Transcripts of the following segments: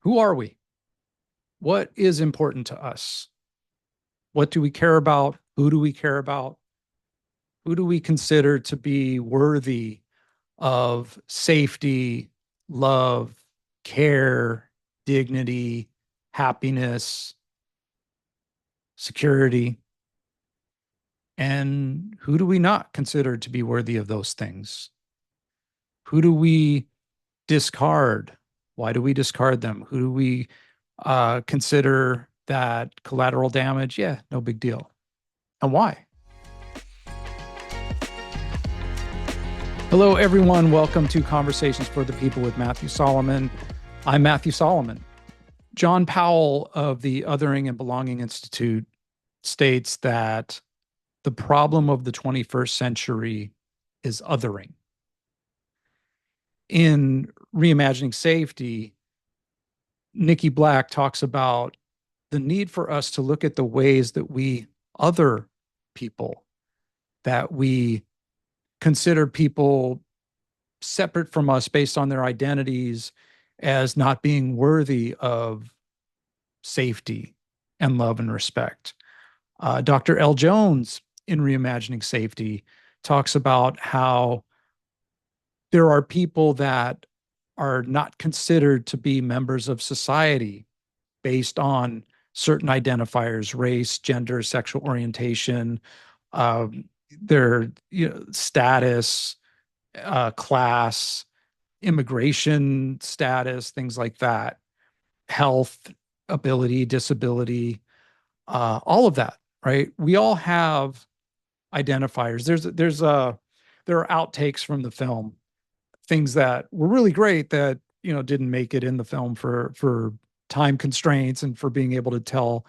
Who are we? What is important to us? What do we care about? Who do we care about? Who do we consider to be worthy of safety, love, care, dignity, happiness, security? And who do we not consider to be worthy of those things? Who do we discard? Why do we discard them? Who do we consider that collateral damage? Yeah, no big deal. And why? Hello, everyone. Welcome to Conversations for the People with Matthew Solomon. I'm Matthew Solomon. John Powell of the Othering and Belonging Institute states that the problem of the 21st century is othering. In Reimagining Safety, Nikki Black talks about the need for us to look at the ways that we other people, that we consider people separate from us based on their identities as not being worthy of safety and love and respect. Dr. L. Jones in Reimagining Safety talks about how there are people that are not considered to be members of society based on certain identifiers, race, gender, sexual orientation, their status, class, immigration status, things like that, health, ability, disability, all of that, right? We all have identifiers. There are outtakes from the film, things that were really great that didn't make it in the film for time constraints and for being able to tell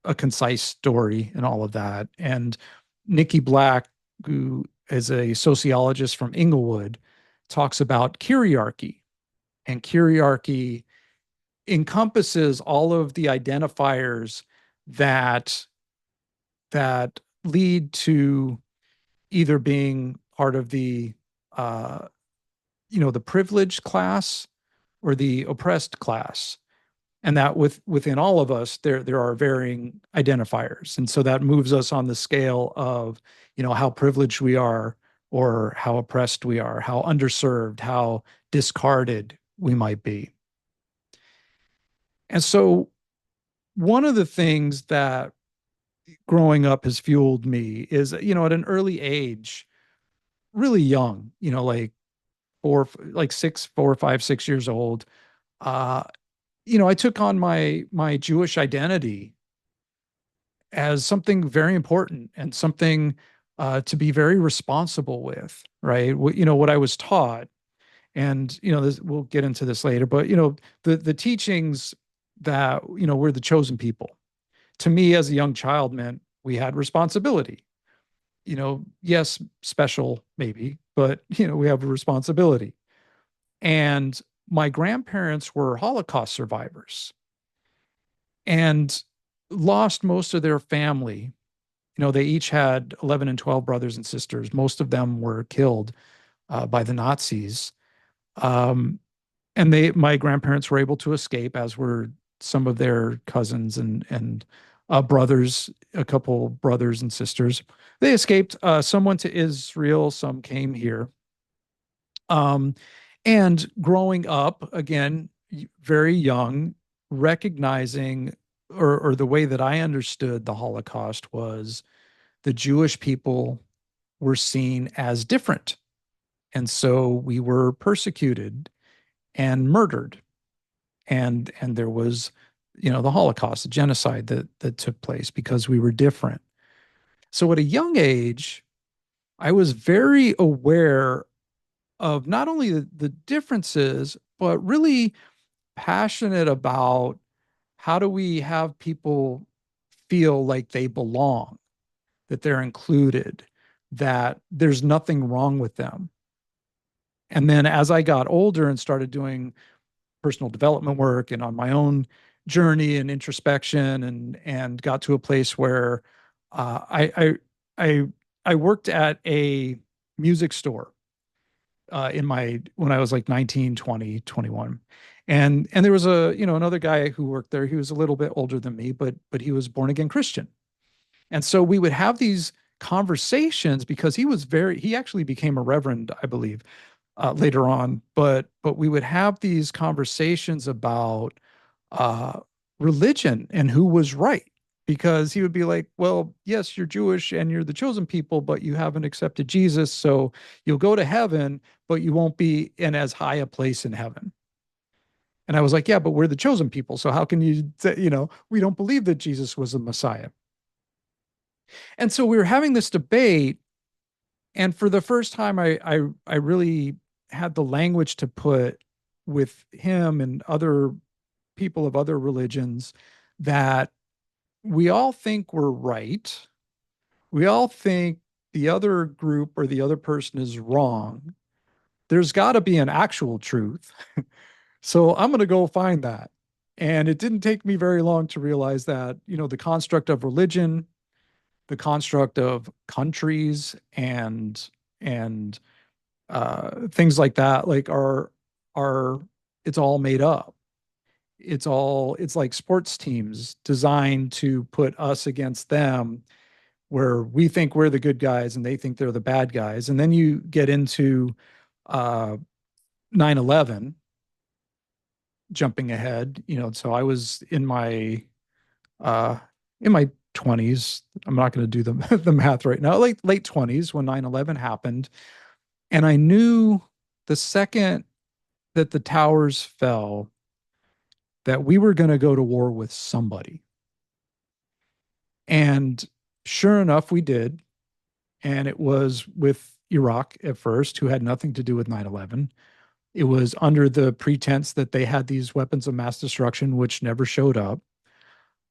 a concise story and all of that. And Nikki Black, who is a sociologist from Inglewood, talks about kyriarchy. And kyriarchy encompasses all of the identifiers that that lead to either being part of uh, the privileged class or the oppressed class, and that within all of us there are varying identifiers, and so that moves us on the scale of how privileged we are or how oppressed we are, how underserved, how discarded we might be. And so one of the things that growing up has fueled me is at an early age, really young, like like 4, 5, 6 years old, uh I took on my Jewish identity as something very important and something to be very responsible with, right? What I was taught, and we'll get into this later, but the teachings that we're the chosen people. To me, as a young child, meant we had responsibility. Yes, special maybe, but we have a responsibility. And my grandparents were Holocaust survivors and lost most of their family. They each had 11 and 12 brothers and sisters. Most of them were killed by the Nazis. Um, and my grandparents were able to escape, as were some of their cousins and brothers, a couple brothers and sisters. They escaped. Some went to Israel, some came here. Um, and growing up, again, very young, recognizing, or the way that I understood the Holocaust was the Jewish people were seen as different. And so we were persecuted and murdered. And there was, the Holocaust, the genocide that took place because we were different. So at a young age, I was very aware of not only the differences, but really passionate about how do we have people feel like they belong, that they're included, that there's nothing wrong with them. And then as I got older and started doing personal development work and on my own journey and introspection, and got to a place where I worked at a music store in my when I was like 19, 20, 21. And there was another guy who worked there. He was a little bit older than me, but he was born again Christian. And so we would have these conversations because he actually became a reverend, I believe, later on. But we would have these conversations about uh, religion and who was right. Because he would be like, well, yes, you're Jewish and you're the chosen people, but you haven't accepted Jesus. So you'll go to heaven, but you won't be in as high a place in heaven. And I was like, yeah, but we're the chosen people. So how can you say, we don't believe that Jesus was the Messiah. And so we were having this debate. And for the first time, I really had the language to put with him and other people of other religions that we all think we're right. We all think the other group or the other person is wrong. There's got to be an actual truth. So I'm going to go find that. And it didn't take me very long to realize that, the construct of religion, the construct of countries and things like that, like are it's all made up. It's like sports teams designed to put us against them, where we think we're the good guys and they think they're the bad guys. And then you get into uh 9/11, jumping ahead, so I was uh in my 20s. I'm not going to do the math right now. Late 20s when 9/11 happened, and I knew the second that the towers fell that we were going to go to war with somebody. And sure enough, we did. And it was with Iraq at first, who had nothing to do with 9/11. It was under the pretense that they had these weapons of mass destruction, which never showed up.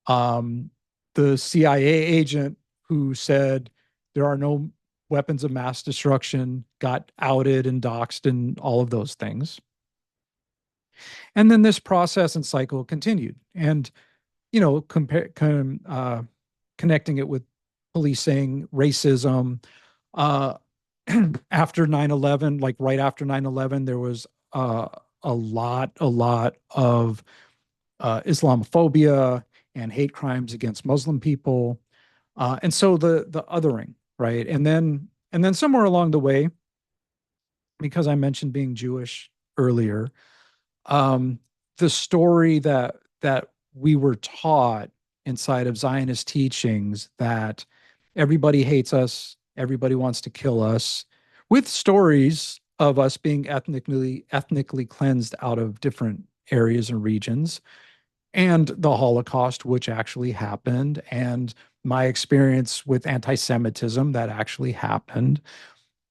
Um, the CIA agent who said there are no weapons of mass destruction got outed and doxxed and all of those things. And then this process and cycle continued. And, connecting it with policing, racism. Uh, After 9/11, like right after 9/11, there was a lot of Islamophobia and hate crimes against Muslim people. And so the othering, right? And then somewhere along the way, because I mentioned being Jewish earlier, um, the story that we were taught inside of Zionist teachings that everybody hates us, everybody wants to kill us, with stories of us being ethnically cleansed out of different areas and regions, and the Holocaust, which actually happened, and my experience with anti-Semitism that actually happened.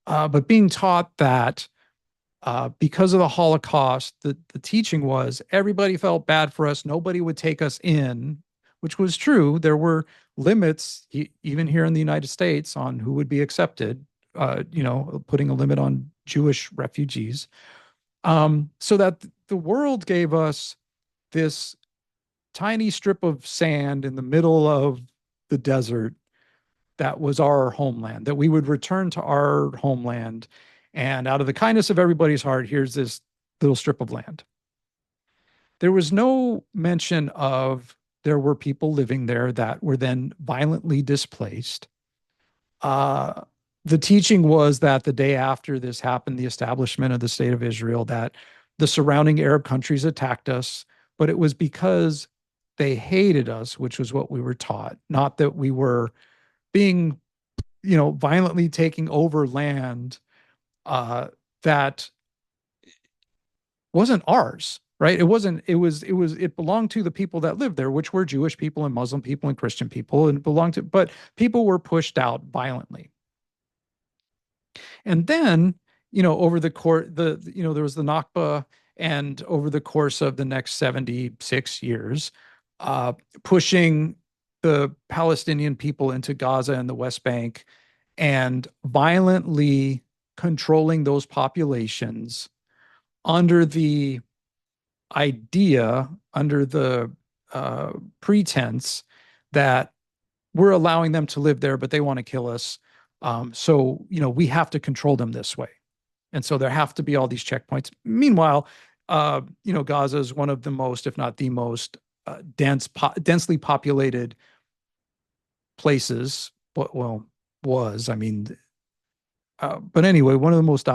But being taught that because of the Holocaust, the teaching was everybody felt bad for us. Nobody would take us in, which was true. There were limits, even here in the United States, on who would be accepted, putting a limit on Jewish refugees. So that the world gave us this tiny strip of sand in the middle of the desert that was our homeland, that we would return to our homeland. And out of the kindness of everybody's heart, here's this little strip of land. There was no mention of there were people living there that were then violently displaced. Uh, the teaching was that the day after this happened, the establishment of the state of Israel, that the surrounding Arab countries attacked us, but it was because they hated us, which was what we were taught, not that we were being, violently taking over land that wasn't ours, right? It wasn't, it belonged to the people that lived there, which were Jewish people and Muslim people and Christian people, and belonged to, but people were pushed out violently. And then, over the course, there was the Nakba, and over the course of the next 76 years, uh, pushing the Palestinian people into Gaza and the West Bank and violently controlling those populations under the under the uh, pretense that we're allowing them to live there, but they want to kill us. So, we have to control them this way. And so there have to be all these checkpoints. Meanwhile, Gaza is one of the most, if not the most, densely populated places. Well, was, I mean, but anyway, one of the most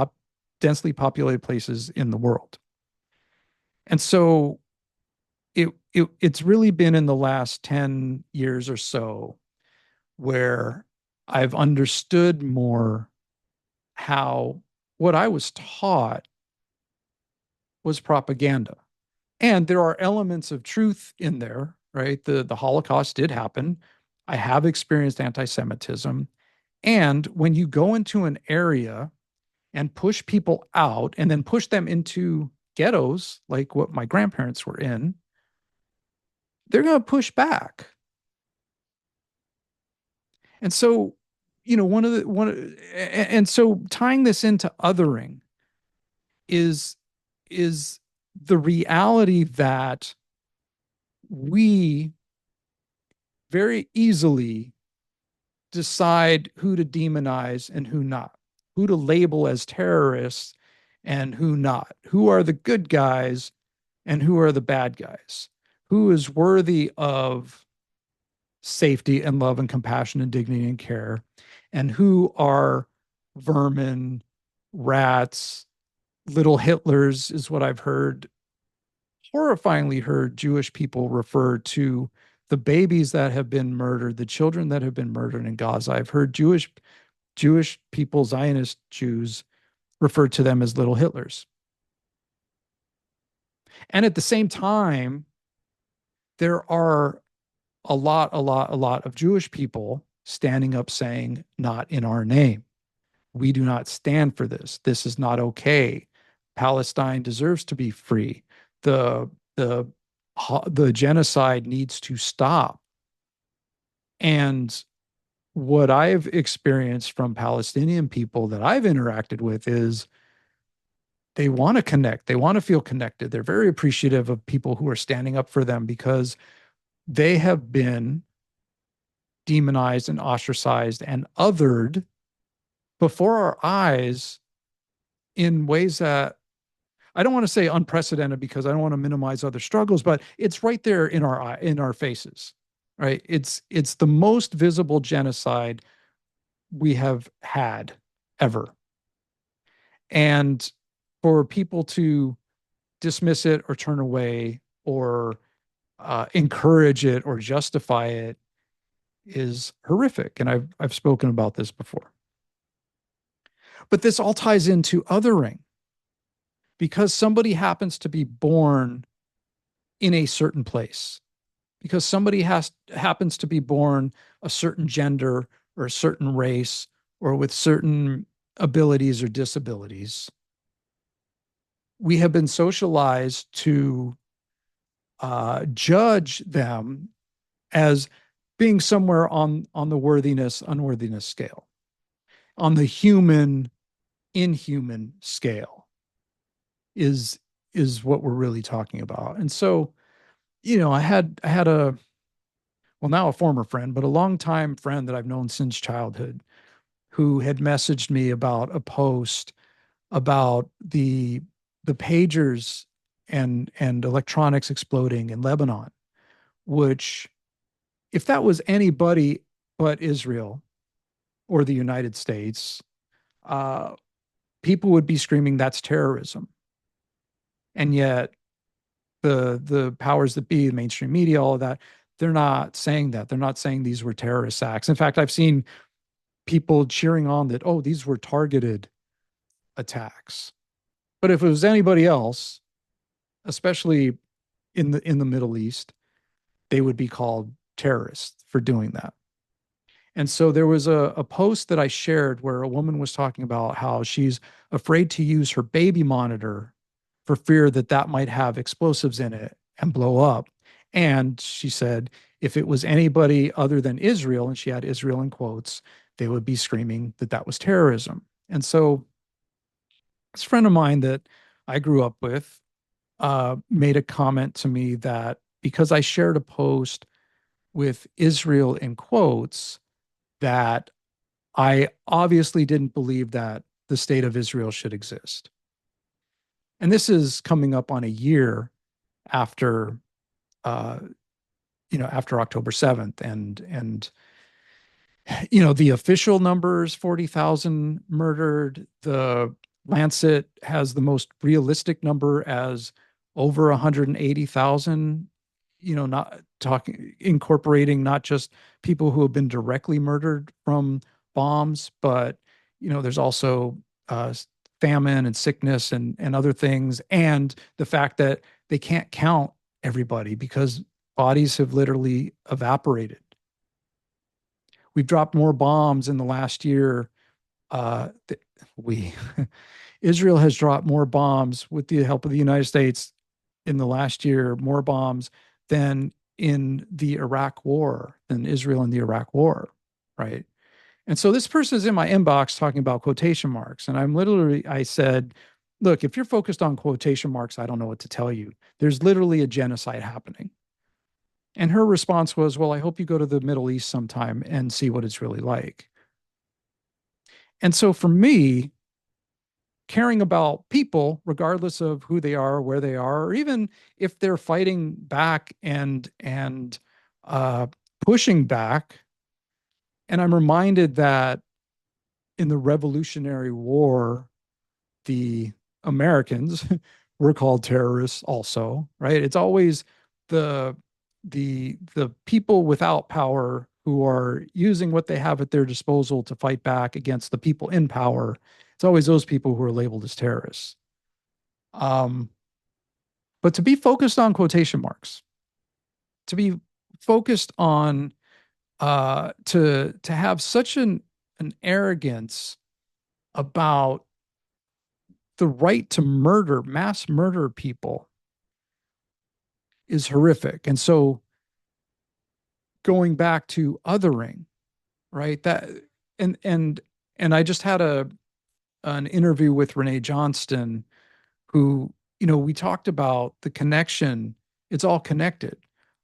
densely populated places in the world. And so it's really been in the last 10 years or so where I've understood more how what I was taught was propaganda. And there are elements of truth in there, right? The Holocaust did happen. I have experienced anti-Semitism. And when you go into an area and push people out and then push them into ghettos like what my grandparents were in, they're going to push back. And so, and so tying this into othering is is the reality that we very easily decide who to demonize and who not, who to label as terrorists and who not, who are the good guys and who are the bad guys, who is worthy of safety and love and compassion and dignity and care, and who are vermin, rats, little Hitlers, is what I've heard, horrifyingly heard Jewish people refer to the babies that have been murdered, the children that have been murdered in Gaza. I've heard Jewish people, Zionist Jews, refer to them as little Hitlers. And at the same time, there are a lot of Jewish people standing up saying, not in our name. We do not stand for this. This is not okay. Palestine deserves to be free. The the the genocide needs to stop. And what I've experienced from Palestinian people that I've interacted with is they want to connect. They want to feel connected. They're very appreciative of people who are standing up for them because they have been demonized and ostracized and othered before our eyes in ways that I don't want to say unprecedented because I don't want to minimize other struggles, but it's right there in our faces, right? It's the most visible genocide we have had ever. And for people to dismiss it or turn away or encourage it or justify it is horrific. And I've spoken about this before. But this all ties into othering because somebody happens to be born in a certain place, because somebody happens to be born a certain gender or a certain race or with certain abilities or disabilities. We have been socialized to judge them as being somewhere on the worthiness unworthiness scale, on the human inhuman scale is is what we're really talking about. And so, I had a, well, now a former friend, but a longtime friend that I've known since childhood who had messaged me about a post about the pagers and electronics exploding in Lebanon, which if that was anybody but Israel or the United States, uh, people would be screaming that's terrorism. And yet the powers that be, the mainstream media, all of that, they're not saying that. They're not saying these were terrorist acts. In fact, I've seen people cheering on that, oh, these were targeted attacks. But if it was anybody else, especially in the Middle East, they would be called terrorists for doing that. And so there was a post that I shared where a woman was talking about how she's afraid to use her baby monitor for fear that that might have explosives in it and blow up. And she said, if it was anybody other than Israel, and she had Israel in quotes, they would be screaming that that was terrorism. And so this friend of mine that I grew up with made a comment to me that because I shared a post with Israel in quotes, that I obviously didn't believe that the state of Israel should exist. And this is coming up on a year after, uh, after October 7th, and the official numbers 40,000 murdered. The Lancet has the most realistic number as over 180,000, not talking, incorporating not just people who have been directly murdered from bombs, but, there's also uh, famine and sickness and other things. And the fact that they can't count everybody because bodies have literally evaporated. We've dropped more bombs in the last year. We Israel has dropped more bombs with the help of the United States in the last year, more bombs than in the Iraq War, than Israel in the Iraq War, right? And so this person is in my inbox talking about quotation marks, and I said, look, if you're focused on quotation marks, I don't know what to tell you. There's literally a genocide happening. And her response was, well, I hope you go to the Middle East sometime and see what it's really like. And so for me, caring about people, regardless of who they are, where they are, or even if they're fighting back and uh, pushing back. And I'm reminded that in the Revolutionary War, the Americans were called terrorists also, right? It's always the the people without power who are using what they have at their disposal to fight back against the people in power. It's always those people who are labeled as terrorists. Um, but to be focused on quotation marks, to be focused on to have such an arrogance about the right to murder, mass murder people is horrific. And so going back to othering, right? That and and and I just had a an interview with Renee Johnston, who, we talked about the connection. It's all connected.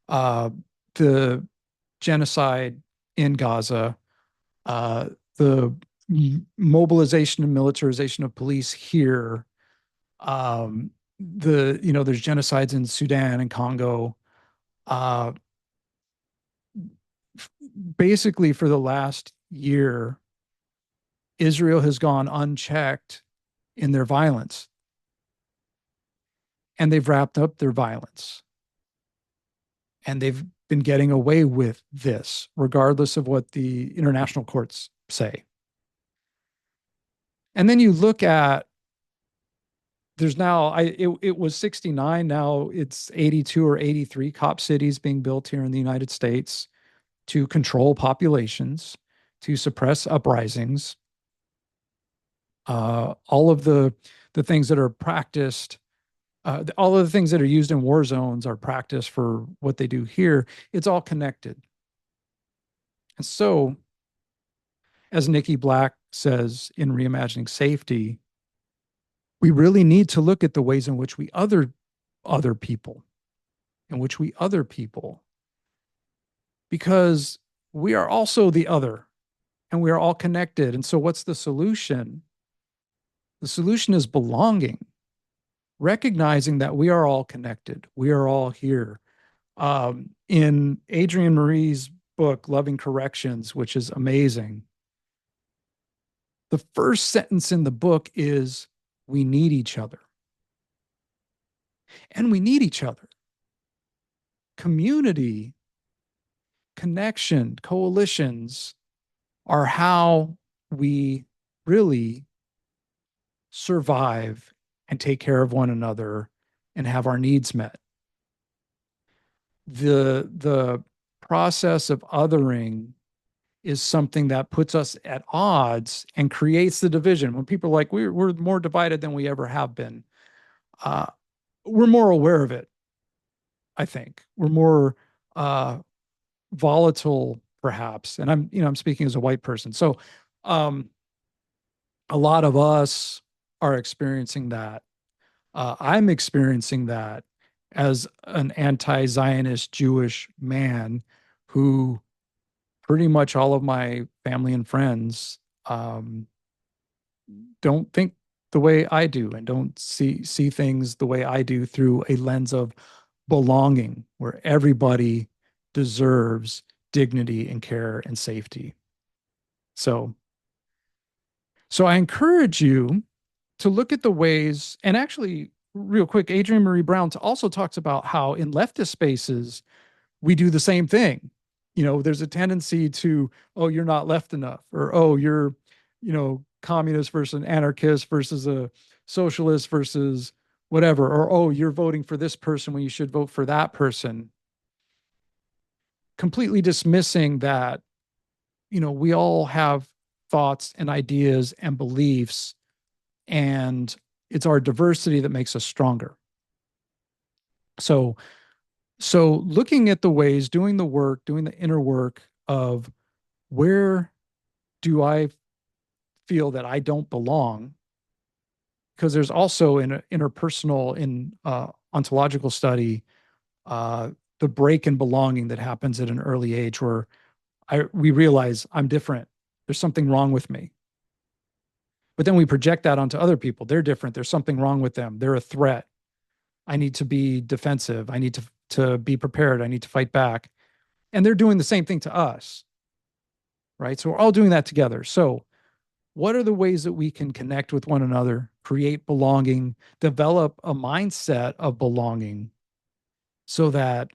Uh, the genocide in Gaza, uh, the mobilization and militarization of police here, there's genocides in Sudan and Congo. Uh, Basically, for the last year, Israel has gone unchecked in their violence, and they've wrapped up their violence, and they've been getting away with this, regardless of what the international courts say. And then you look at there's now it was 69, now it's 82 or 83 cop cities being built here in the United States to control populations, to suppress uprisings. All of the things that are practiced, all of the things that are used in war zones are practiced for what they do here. It's all connected. And so, as Nikki Black says in Reimagining Safety, we really need to look at the ways in which we other people, in which we other people, because we are also the other and we are all connected. And so, what's the solution? The solution is belonging, recognizing that we are all connected. We are all here. In Adrienne Marie's book, Loving Corrections, which is amazing, the first sentence in the book is, we need each other. And we need each other. Community, connection, coalitions are how we really survive and take care of one another and have our needs met. The process of othering is something that puts us at odds and creates the division. When people are like, we're more divided than we ever have been, uh, we're more aware of it. I think we're more uh, volatile, perhaps. And I'm speaking as a white person, so um, a lot of us are experiencing that. I'm experiencing that as an anti-Zionist Jewish man who pretty much all of my family and friends don't think the way I do and don't see things the way I do through a lens of belonging, where everybody deserves dignity and care and safety. So, so I encourage you to look at the ways, and actually, real quick, Adrienne Marie Brown also talks about how in leftist spaces, we do the same thing. There's a tendency to, oh, you're not left enough, or, oh, you're, communist versus an anarchist versus a socialist versus whatever, or, oh, you're voting for this person when you should vote for that person. Completely dismissing that, we all have thoughts and ideas and beliefs, and it's our diversity that makes us stronger. So looking at the ways, doing the work, doing the inner work of where do I feel that I don't belong? Because there's also in interpersonal, in ontological study, the break in belonging that happens at an early age where we realize I'm different. There's something wrong with me. But then we project that onto other people. They're different. There's something wrong with them. They're a threat. I need to be defensive. I need to be prepared. I need to fight back. And they're doing the same thing to us, right? So we're all doing that together. So what are the ways that we can connect with one another, create belonging, develop a mindset of belonging so that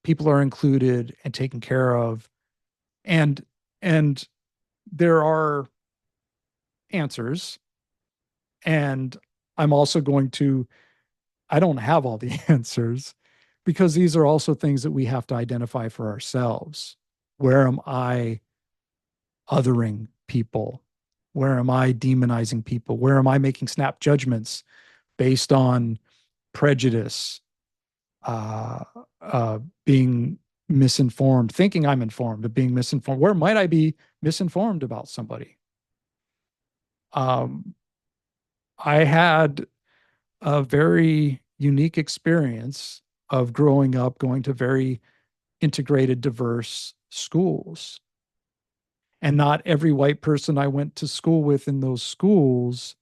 people are included and taken care of? And there are answers. And I'm also I don't have all the answers, because these are also things that we have to identify for ourselves. Where am I othering people? Where am I demonizing people? Where am I making snap judgments based on prejudice, being misinformed, thinking I'm informed, but being misinformed? Where might I be misinformed about somebody? I had a very unique experience of growing up, going to very integrated, diverse schools. And not every white person I went to school with in those schools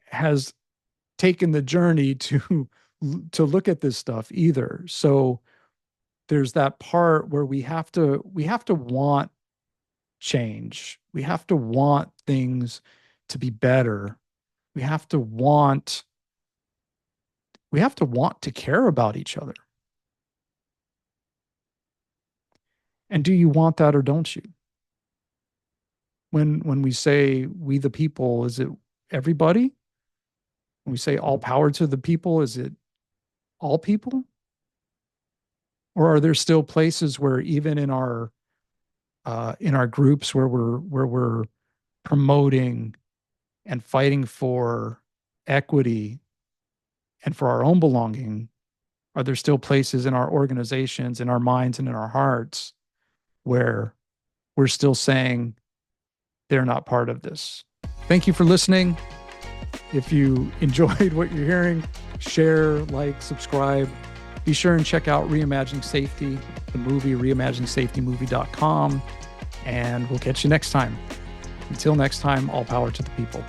has taken the journey to look at this stuff either. So there's that part where we have to want change. We have to want things to be better. We have to want to care about each other. And do you want that or don't you? When we say we the people, is it everybody? When we say all power to the people, is it all people? Or are there still places where even in our groups where we're promoting and fighting for equity and for our own belonging, are there still places in our organizations, in our minds, and in our hearts where we're still saying they're not part of this? Thank you for listening. If you enjoyed what you're hearing, share, like, subscribe. Be sure and check out Reimagining Safety, the movie, reimaginingsafetymovie.com. And we'll catch you next time. Until next time, all power to the people.